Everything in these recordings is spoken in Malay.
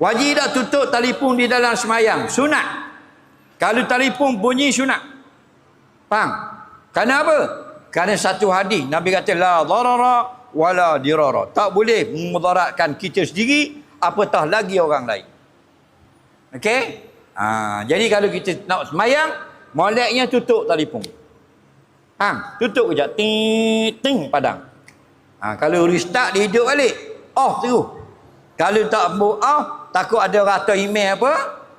Wajib tak tutup telefon di dalam semayang? Sunat. Kalau telefon bunyi sunat. Faham? Kenapa? Kerana satu hadis Nabi kata la darara wala dirara. Tak boleh memudaratkan kita sendiri apatah lagi orang lain. Okey? Jadi kalau kita nak semayang, moleknya tutup telefon. Faham? Tutup kejap. Ting ting padang. Kalau restart dia hidup balik, off terus. Kalau tak off, takut ada rata email apa,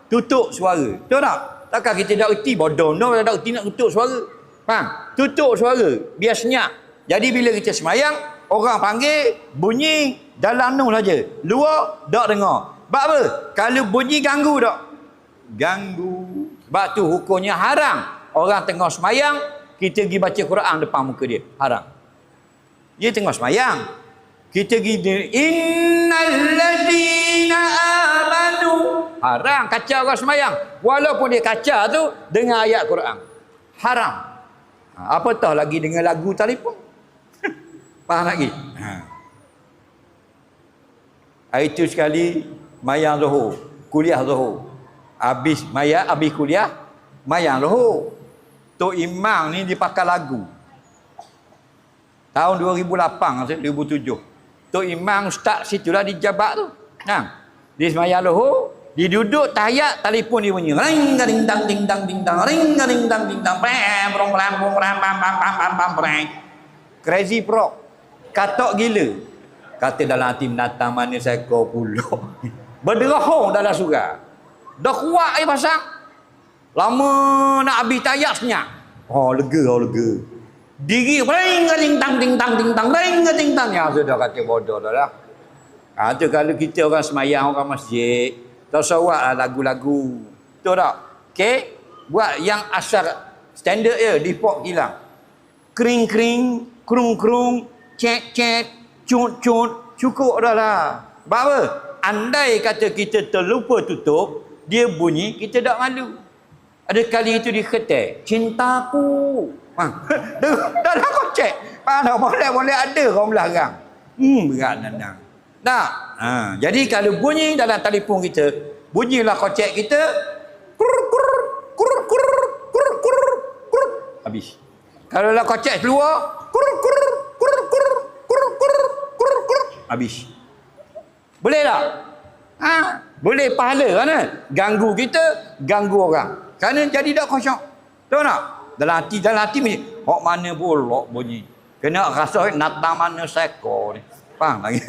tutup suara. Betul tak? Takkan kita tak erti bodoh no, tak erti nak tutup suara. Faham? Tutup suara, biar senyap. Jadi bila kita semayang, orang panggil, bunyi dalam nu saja. Luar tak dengar. Sebab apa? Kalau bunyi ganggu tak? Ganggu. Sebab tu hukumnya haram. Orang tengah semayang, kita pergi baca Quran depan muka dia. Haram. Dia tengah semayang. Kita pergi innalladzina amanu. Haram kacau orang semayang. Walaupun dia kacau tu dengan ayat Quran. Haram. Apatah lagi dengan lagu telefon. Faham lagi? Hari tu sekali mayang Zuhur, kuliah Zuhur. Habis kuliah, mayang Zuhur. Tok Imam ni dipakai lagu. Tahun 2008 atau 2007. Tok Imam ustaz situlah di Jabak tu. Di semayang Zuhur, dia duduk tahiyat, telefon dia bunyi. Ring ding dang ding dang ding dang, ring ding dang ding dang, pam rom ram rom ram pam pam pam pam pam. Crazy Frog. Katok gila. Kata dalam hati menatang mana saya kau pula. Berderahong dalam surga. Dah kuat air pasang. Lama nak habis tahiyat senyap. Lega. Diri ring ding dang ding dang ding dang, ring ding dang. Ya sudah kata bodoh dah lah. Tu kalau kita orang semayang, orang masjid, tasawuf lagu-lagu. Betul tak? Okey? Buat yang asal standard je, default hilang. Kring-kring, krung-krung, cek-cek, cut-cut, cukup dah lah. Sebab apa? Andai kata kita terlupa tutup, dia bunyi, kita tak malu. Ada kali itu di ketek, cintaku. Dah lah kau cek. Mana boleh ada orang belarang. Berat nandang. Tak? Jadi kalau bunyi dalam telefon kita, bunyilah kocek kita, habis. Kalau lah kocek keluar, habis. Boleh tak? Boleh pahala kan? Ganggu kita, ganggu orang. Kerana jadi tak kosong. Tahu tak? Dalam hati bunyi. Hok mana bolok bunyi. Kena rasa natang mana seko ni. Faham lagi?